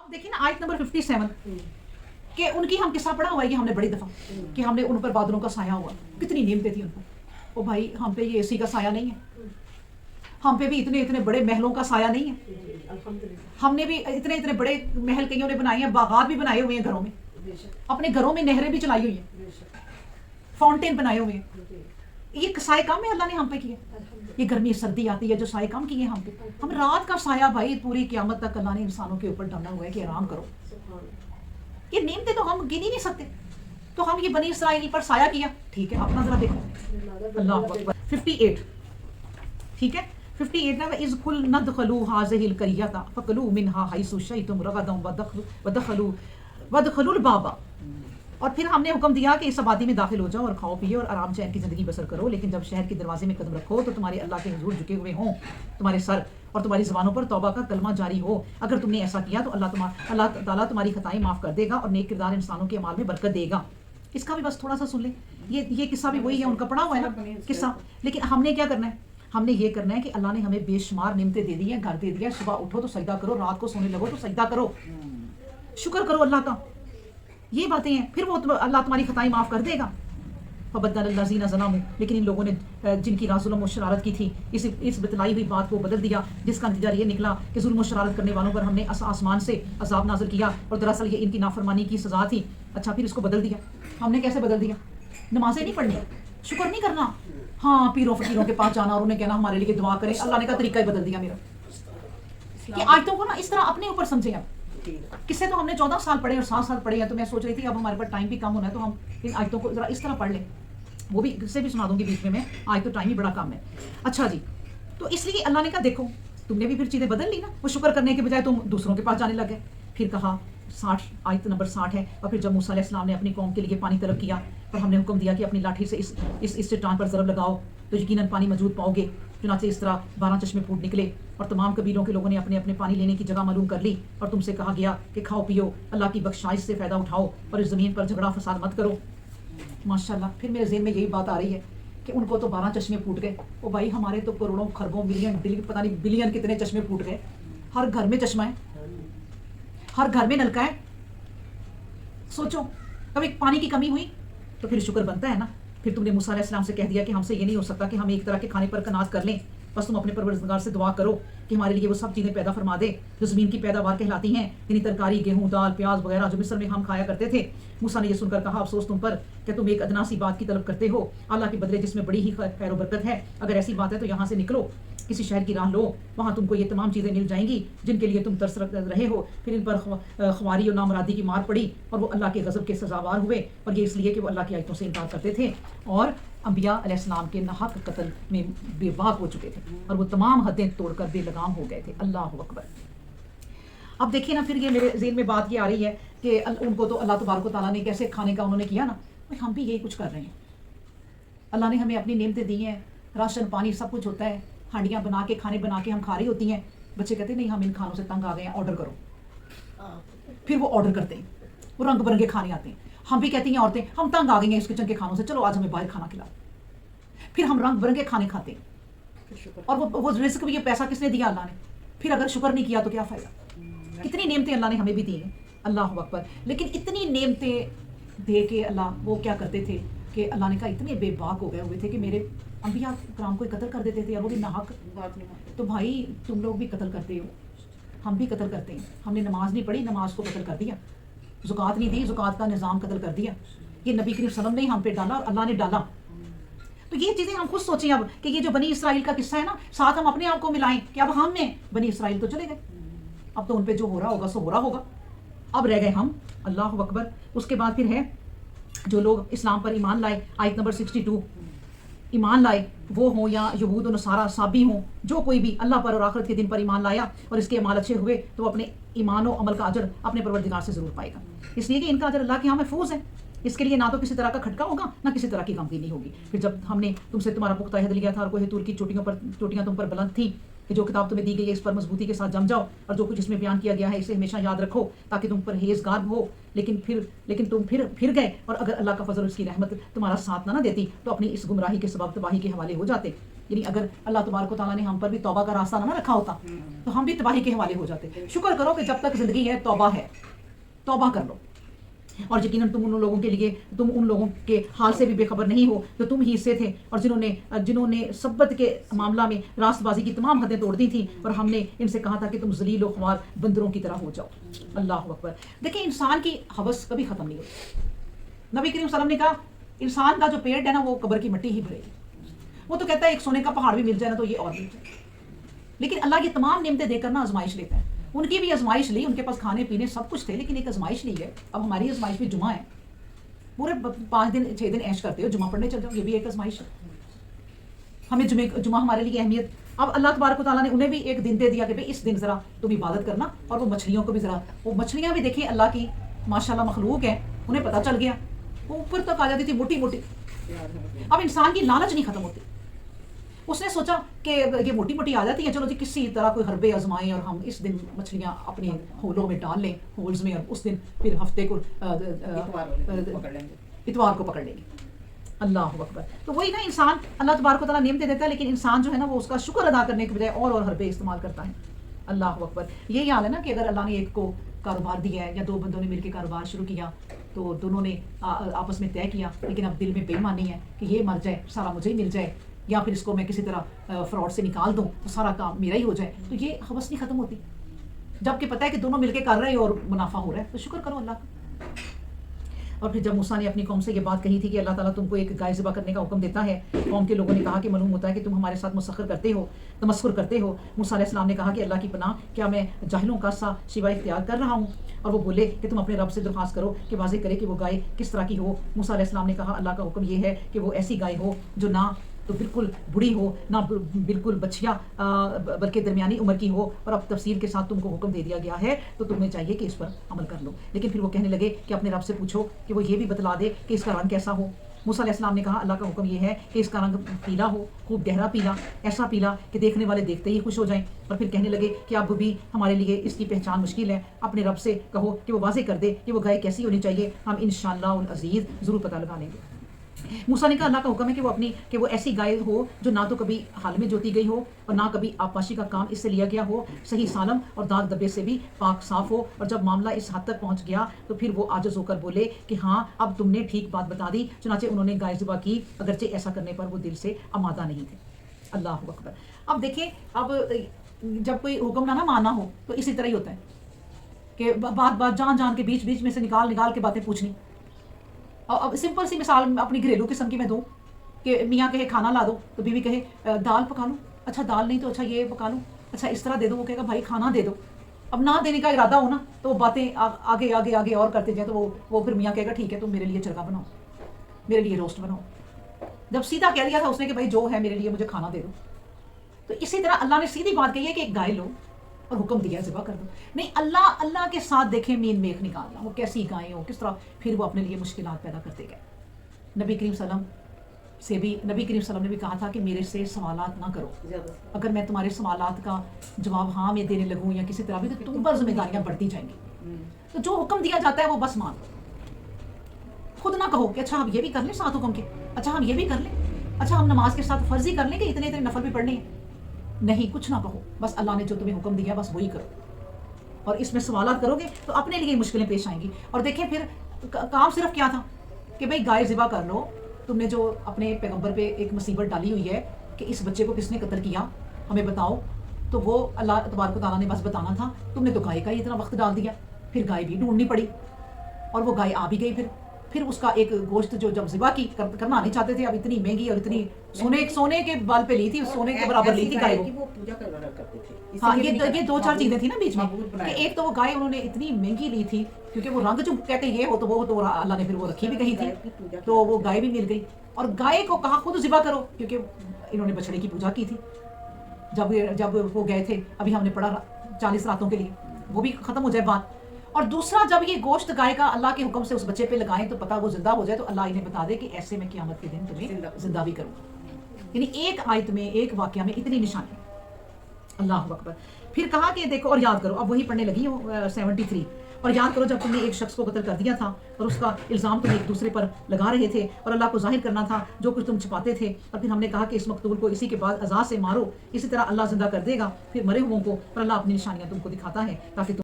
अब देखिए ना आयत नंबर 57 कि उनकी हम किस्सा पढ़ा हुआ है, ये हमने बड़ी दफ़ा कि हमने उन पर बादलों का साया हुआ, कितनी नेमतें थी उन पर। ओ भाई हम पे ये एसी का साया नहीं है, हम पे भी इतने इतने बड़े महलों का साया नहीं है, हमने भी इतने इतने बड़े महल कईयों ने बनाए हैं, बागात भी बनाए हुए हैं घरों में, अपने घरों में नहरें भी चलाई हुई हैं, फाउंटेन बनाए हुए हैं। ये साए कम है अल्लाह ने हम पे किया। ये गर्मी सर्दी आती है जो साए कम किए हम पे, हम रात का साया भाई पूरी क़यामत तक अल्लाह ने इंसानों के ऊपर डाला हुआ है कि आराम करो। ये नेमतें तो हम गिन ही नहीं सकते। तो हम ये बनी इसराइल पर साया किया, ठीक है, अपना जरा देखो। अल्लाह अकबर। 58 ठीक है, 58 ना, इज़ कुल नदखलू हाज़िहिल क़रियता फ़कुलू मिन्हा हैसु शि'तुम रगदन वदखलुल बाबा। और फिर हमने हुक्म दिया कि इस आबादी में दाखिल हो जाओ और खाओ पियो और आराम चैन की ज़िंदगी बसर करो, लेकिन जब शहर के दरवाजे में कदम रखो तो तुम्हारे अल्लाह के हुजूर झुके हुए हों तुम्हारे सर और तुम्हारी ज़बानों पर तौबा का कलमा जारी हो। अगर तुमने ऐसा किया तो अल्लाह ताला तुम्हारी खताएं माफ़ कर देगा और नेक किरदार इंसानों के अमाल में बरकत देगा। इसका भी बस थोड़ा सा सुन ले, ये किस्सा भी वही है, उनका पढ़ा हुआ है ना किस्सा। लेकिन हमने क्या करना है, हमने ये करना है कि अल्लाह ने हमें बेशुमार नेमतें दे दी हैं, घर दे दिया, सुबह उठो तो सजदा करो, रात को सोने लगो तो सजदा करो, शुक्र करो अल्लाह का। ये बातें हैं, फिर वो अल्लाह तुम्हारी खताएं माफ़ कर देगा। फ़बद्दलल्लज़ीना ज़लमू, लेकिन इन लोगों ने जिनकी राह जुल्म और शरारत की थी, इस बतलाई हुई बात को बदल दिया, जिसका नतीजा ये निकला कि जुल्म और शरारत करने वालों पर हमने आसमान से अज़ाब नाज़िल किया और दरअसल ये इनकी नाफरमानी की सज़ा थी। अच्छा, फिर इसको बदल दिया। हमने कैसे बदल दिया? नमाजें नहीं पढ़नी, शुक्र नहीं करना, हाँ पीरों फकीरों के पास जाना और उन्हें कहना हमारे लिए दुआ करें। अल्लाह ने का तरीका ही बदल दिया मेरा। कि आयतों को ना इस तरह अपने ऊपर समझें। अब किससे तो हमने 14 साल पढ़े और 7 साल पढ़े हैं, तो मैं सोच रही थी अब हमारे पास टाइम भी कम होना है तो हम इन आयतों को जरा इस तरह पढ़ लें। वो भी इससे भी सुना दूंगी बीच में मैं, आज तो टाइम ही बड़ा कम है। अच्छा जी, तो इसलिए अल्लाह ने कहा देखो तुमने भी फिर चीज़ें बदल ली ना, वो शुक्र करने के बजाय तुम दूसरों के पास जाने लगे। फिर कहा 60 आयत नंबर 60 है, और फिर जब मूसा अलैहिस्सलाम ने अपनी कौम के लिए पानी तलब किया और हमने हुक्म दिया कि अपनी लाठी से इस चट्टान पर ज़रब लगाओ तो यकीनन पानी मौजूद पाओगे। चुनांचे इस तरह 12 चश्मे फूट निकले और तमाम कबीलों के लोगों ने अपने अपने पानी लेने की जगह मालूम कर ली। और तुमसे कहा गया कि खाओ पियो, अल्लाह की बख्शाइश से फ़ायदा उठाओ और इस ज़मीन पर झगड़ा फसाद मत करो। माशाल्लाह, फिर मेरे ज़हन में यही बात आ रही है कि उनको तो 12 चश्मे फूट गए, ओ भाई हमारे तो करोड़ों खरबों मिलियन पता नहीं बिलियन कितने चश्मे फूट गए। हर घर में चश्मा है, हर घर में नलका है। सोचो कभी पानी की कमी हुई तो फिर शुक्र बनता है ना। फिर तुमने मूसा अलैहिस्सलाम से कह दिया कि हमसे ये नहीं हो सकता कि हम एक तरह के खाने पर कनाज कर लें, बस तुम अपने परवरदिगार से दुआ करो कि हमारे लिए वो सब चीज़ें पैदा फरमा दे जो ज़मीन की पैदावार कहलाती हैं, यानी तरकारी, गेहूँ, दाल, प्याज वगैरह जो मिस्र में हम खाया करते थे। मूसा ने ये सुनकर कहा अफसोस तुम पर कि तुम एक अदना सी बात की तलब करते हो अल्लाह के बदले जिसमें बड़ी ही खैर बरकत है। अगर ऐसी बात है तो यहाँ से निकलो, किसी शहर की राह लो, वहाँ तुमको ये तमाम चीज़ें मिल जाएंगी जिनके लिए तुम तरस रहे हो। फिर इन पर ख्वारी और नामरादी की मार पड़ी और वो अल्लाह के गज़ब के सजावार हुए, और ये इसलिए कि वो अल्लाह की आयतों से इनकार करते थे और अंबिया अलैहिस्सलाम के नाहक कत्ल में बेबाक हो चुके थे और वो तमाम हदें तोड़कर बेलगाम हो गए थे। अल्लाह अकबर। अब देखिए ना, फिर ये मेरे ज़हन में बात ये आ रही है कि उनको तो अल्लाह तबारक व तआला ने कैसे खाने का उन्होंने किया ना, हम भी यही कुछ कर रहे हैं। अल्लाह ने हमें अपनी नेमतें दी हैं, राशन पानी सब कुछ होता है, हांडियाँ बना के खाने बना के हम खा रही होती हैं। बच्चे कहते हैं नहीं हम इन खानों से तंग आ गए हैं, ऑर्डर करो। फिर वो ऑर्डर करते हैं, वो रंग बिरंगे खाने आते हैं। हम भी कहती हैं औरतें हम तंग आ गई हैं इस किचन के खानों से, चलो आज हमें बाहर खाना खिलाओ। फिर हम रंग बिरंगे खाने खाते हैं और वो रिस्क भी, ये पैसा किसने दिया? अल्लाह ने। फिर अगर शुक्र नहीं किया तो क्या फ़ायदा? कितनी नेमतें अल्लाह ने हमें भी दी हैं, अल्लाह अकबर। लेकिन इतनी नेमतें दे के अल्लाह वो क्या करते थे कि अल्लाह ने कहा इतने बेबाक हो गए हुए थे कि मेरे अंबिया कराम को कत्ल कर देते थे और वो भी नाहक बात नहीं। तो भाई तुम लोग भी कत्ल करते हो, हम भी कत्ल करते हैं। हमने नमाज नहीं पढ़ी, नमाज को कत्ल कर दिया। ज़ुकात नहीं दी, ज़ुकात का निज़ाम कत्ल कर दिया। ये नबी करीम सल्लल्लाहु अलैहि वसल्लम ने हम पे डाला और अल्लाह ने डाला। तो ये चीज़ें हम खुद सोचें अब कि ये जो बनी इसराइल का किस्सा है ना, साथ हम अपने आप को मिलाएं कि अब हम में बनी इसराइल तो चले गए, अब तो उन पे जो हो रहा होगा सो हो रहा होगा, अब रह गए हम। अल्लाह अकबर। उसके बाद फिर है जो लोग इस्लाम पर ईमान लाए, आयत नंबर 62, ईमान लाए वो हों या यहूद और नसारा साबी हों, जो कोई भी अल्लाह पर और आखिरत के दिन पर ईमान लाया और इसके अमाल अच्छे हुए तो वो अपने ईमान और अमल का अजर अपने परवरदिगार से ज़रूर पाएगा, इसलिए कि इनका अजर अल्लाह के यहाँ महफूज है। इसके लिए ना तो किसी तरह का खटका होगा ना किसी तरह की गमगीनी होगी। फिर जब हमने तुमसे तुम्हारा पुख्ता अहद लिया था और कोई तूर की चोटियाँ तुम पर बुलंद थी कि जो किताब तुम्हें दी गई है इस पर मजबूती के साथ जम जाओ और जो कुछ इसमें बयान किया गया है इसे हमेशा याद रखो ताकि तुम परहेज़गार हो। लेकिन तुम फिर गए और अगर अल्लाह का फजल उसकी रहमत तुम्हारा साथ ना देती तो अपनी इस गुमराही के सबब तबाही के हवाले हो जाते। یعنی اگر اللہ تبارک و تعالیٰ نے ہم پر بھی توبہ کا راستہ نہ رکھا ہوتا تو ہم بھی تباہی کے حوالے ہو جاتے. شکر کرو کہ جب تک زندگی ہے توبہ ہے، توبہ کر لو. اور یقیناً تم ان لوگوں کے حال سے بھی بے خبر نہیں ہو جو تم ہی سے تھے، اور جنہوں نے سبت کے معاملہ میں راست بازی کی تمام حدیں توڑ دی تھیں، اور ہم نے ان سے کہا تھا کہ تم ذلیل و خوار بندروں کی طرح ہو جاؤ. اللہ اکبر. دیکھیں انسان کی ہوس کبھی ختم نہیں ہوتی. نبی کریم صلی اللہ علیہ وسلم نے کہا انسان کا جو پیٹ ہے نا وہ قبر کی مٹی ہی بھرے گی. وہ تو کہتا ہے ایک سونے کا پہاڑ بھی مل جائے نا تو یہ اور مل جائے. لیکن اللہ کی تمام نعمتیں دے کر نا آزمائش لیتا ہے. ان کی بھی آزمائش لی، ان کے پاس کھانے پینے سب کچھ تھے، لیکن ایک آزمائش لی ہے. اب ہماری آزمائش بھی جمعہ ہے، پورے 5 دن 6 دن عیش کرتے ہو، جمعہ پڑھنے چل جاؤ، یہ بھی ایک آزمائش ہے. ہمیں جمعہ ہمارے لیے اہمیت. اب اللہ تبارک و تعالیٰ نے انہیں بھی ایک دن دے دیا کہ بھئی اس دن ذرا تم عبادت کرنا. اور وہ مچھلیوں کو بھی ذرا، وہ مچھلیاں بھی دیکھیں اللہ کی ماشاءاللہ مخلوق ہیں، انہیں پتہ چل گیا، وہ اوپر تک آ جاتی تھی موٹی موٹی. اب انسان کی لالچ نہیں ختم ہوتی. اس نے سوچا کہ یہ موٹی موٹی آ جاتی ہیں، چلو جی کسی طرح کوئی حربے آزمائیں اور ہم اس دن مچھلیاں اپنے ہولوں میں ڈال لیں، ہولز میں، اور اس دن پھر ہفتے کو اتوار کو پکڑ لیں گے. اللہ اکبر. تو وہی نا انسان اللہ تبارک و تعالیٰ نعمتیں دیتا ہے، لیکن انسان جو ہے نا وہ اس کا شکر ادا کرنے کے بجائے اور حربے استعمال کرتا ہے. اللہ اکبر. یہی حال ہے نا کہ اگر اللہ نے ایک کو کاروبار دیا ہے یا 2 بندوں نے مل کے کاروبار شروع کیا تو دونوں نے آپس میں طے کیا، لیکن اب دل میں بے ایمانی ہے کہ یہ مر جائے سارا مجھے ہی مل جائے، یا پھر اس کو میں کسی طرح فراڈ سے نکال دوں تو سارا کام میرا ہی ہو جائے. تو یہ ہوس نہیں ختم ہوتی. جب کہ پتہ ہے کہ دونوں مل کے کر رہے ہیں اور منافع ہو رہا ہے تو شکر کرو اللہ کا. اور پھر جب موسیٰ نے اپنی قوم سے یہ بات کہی تھی کہ اللہ تعالیٰ تم کو ایک گائے ذبح کرنے کا حکم دیتا ہے، قوم کے لوگوں نے کہا کہ معلوم ہوتا ہے کہ تم ہمارے ساتھ مسخر کرتے ہو، تمسخر کرتے ہو. موسیٰ علیہ السلام نے کہا کہ اللہ کی پناہ، کیا میں جاہلوں کا سا شیوہ اختیار کر رہا ہوں؟ اور وہ بولے کہ تم اپنے رب سے درخواست کرو کہ واضح کرے کہ وہ گائے کس طرح کی ہو. موسیٰ علیہ السلام نے کہا اللہ کا حکم یہ ہے کہ وہ ایسی گائے ہو جو نہ تو بالکل بڑی ہو، نہ بالکل بچیا، بلکہ درمیانی عمر کی ہو. اور اب تفصیل کے ساتھ تم کو حکم دے دیا گیا ہے تو تمہیں چاہیے کہ اس پر عمل کر لو. لیکن پھر وہ کہنے لگے کہ اپنے رب سے پوچھو کہ وہ یہ بھی بتلا دے کہ اس کا رنگ کیسا ہو. موسیٰ علیہ السلام نے کہا اللہ کا حکم یہ ہے کہ اس کا رنگ پیلا ہو، خوب گہرا پیلا، ایسا پیلا کہ دیکھنے والے دیکھتے ہی خوش ہو جائیں. اور پھر کہنے لگے کہ اب بھی ہمارے لیے اس کی پہچان مشکل ہے، اپنے رب سے کہو کہ وہ واضح کر دے کہ وہ گائے کیسی ہونی چاہیے، ہم انشاءاللہ العزیز ضرور پتہ لگا لیں گے. موسیٰ نے کہا اللہ کا حکم ہے کہ وہ ایسی گائے ہو جو نہ تو کبھی حال میں جوتی گئی ہو اور نہ کبھی آبپاشی کا کام اس سے لیا گیا ہو، صحیح سالم اور داغ دبے سے بھی پاک صاف ہو. اور جب معاملہ اس حد تک پہنچ گیا تو پھر وہ عاجز ہو کر بولے کہ ہاں اب تم نے ٹھیک بات بتا دی. چنانچہ انہوں نے گائے ذبح کی، اگرچہ ایسا کرنے پر وہ دل سے آمادہ نہیں تھے. اللہ اکبر. اب دیکھیں، اب جب کوئی حکم نہ مانا ہو تو اسی طرح ہی ہوتا ہے کہ بات جان کے بیچ میں سے نکال کے باتیں پوچھنی. اب سمپل سی مثال اپنی گھریلو قسم کی میں دوں کہ میاں کہے کھانا لا دو تو بیوی کہے دال پکا لوں، اچھا دال نہیں تو اچھا یہ پکا لوں، اچھا اس طرح دے دو. وہ کہے گا بھائی کھانا دے دو. اب نہ دینے کا ارادہ ہو نا تو وہ باتیں آگے اور کرتے جائیں تو وہ پھر میاں کہے گا ٹھیک ہے تم میرے لیے چرگا بناؤ، میرے لیے روسٹ بناؤ. جب سیدھا کہہ دیا تھا اس نے کہ بھائی جو ہے میرے لیے مجھے کھانا دے دو. تو اسی طرح اللہ نے سیدھی بات کہی ہے کہ ایک گائے لو اور حکم دیا ذبح کر دو. نہیں، اللہ کے ساتھ دیکھیں مین میخ نکالنا، وہ کیسی گائیں ہو کس طرح، پھر وہ اپنے لیے مشکلات پیدا کرتے گئے. نبی کریم صلی اللہ علیہ وسلم نے بھی کہا تھا کہ میرے سے سوالات نہ کرو، اگر میں تمہارے سوالات کا جواب ہاں میں دینے لگوں یا کسی طرح بھی تو تم پر ذمہ داریاں بڑھتی جائیں گی. تو جو حکم دیا جاتا ہے وہ بس مان لو. خود نہ کہو کہ اچھا ہم یہ بھی کر لیں ساتھ حکم کے، اچھا ہم یہ بھی کر لیں، اچھا ہم نماز کے ساتھ فرض ہی کر لیں کہ اتنے نفل بھی پڑھنے ہیں. نہیں، کچھ نہ کہو، بس اللہ نے جو تمہیں حکم دیا بس وہی کرو. اور اس میں سوالات کرو گے تو اپنے لیے مشکلیں پیش آئیں گی. اور دیکھیں پھر کام صرف کیا تھا کہ بھئی گائے ذبح کر لو. تم نے جو اپنے پیغمبر پہ ایک مصیبت ڈالی ہوئی ہے کہ اس بچے کو کس نے قتل کیا ہمیں بتاؤ، تو وہ اللہ تبارک و تعالیٰ نے بس بتانا تھا. تم نے تو گائے کا ہی اتنا وقت ڈال دیا، پھر گائے بھی ڈھونڈنی پڑی اور وہ گائے آ بھی گئی. پھر اس کا ایک گوشت جو جب ذبح کی کرنا نہیں چاہتے تھے، اب اتنی مہنگی اور اتنی سونے کے بال پہ لی تھی، سونے کے برابر لی تھی گائے وہ. ہاں، یہ 2-4 چیزیں تھی نا بیچ میں کہ ایک تو وہ گائے انہوں نے اتنی مہنگی لی تھی کیونکہ وہ رنگ جو کہتے یہ ہو تو وہ تو اللہ نے پھر وہ رکھی بھی کہیں تھی تو وہ گائے بھی مل گئی. اور گائے کو کہا خود ذبح کرو کیونکہ انہوں نے بچڑے کی پوجا کی تھی جب وہ گئے تھے. ابھی ہم نے پڑھا 40 راتوں کے لیے، وہ بھی ختم ہو جائے بات. اور دوسرا، جب یہ گوشت گائے کا اللہ کے حکم سے اس بچے پہ لگائیں تو پتہ وہ زندہ ہو جائے تو اللہ انہیں بتا دے کہ ایسے میں قیامت کے دن تمہیں زندہ بھی کروں. یعنی ایک آیت میں ایک واقعہ میں اتنی نشانی. اللہ اکبر. پھر کہا کہ دیکھو اور یاد کرو، اب وہی پڑھنے لگی ہوں 73، اور یاد کرو جب تم نے ایک شخص کو قتل کر دیا تھا اور اس کا الزام تم ایک دوسرے پر لگا رہے تھے اور اللہ کو ظاہر کرنا تھا جو کچھ تم چھپاتے تھے، اور پھر ہم نے کہا کہ اس مقتول کو اسی کے بعد عزا سے مارو، اسی طرح اللہ زندہ کر دے گا پھر مرے ہوئوں کو، اور اللہ اپنی نشانیاں تم کو دکھاتا ہے تاکہ تم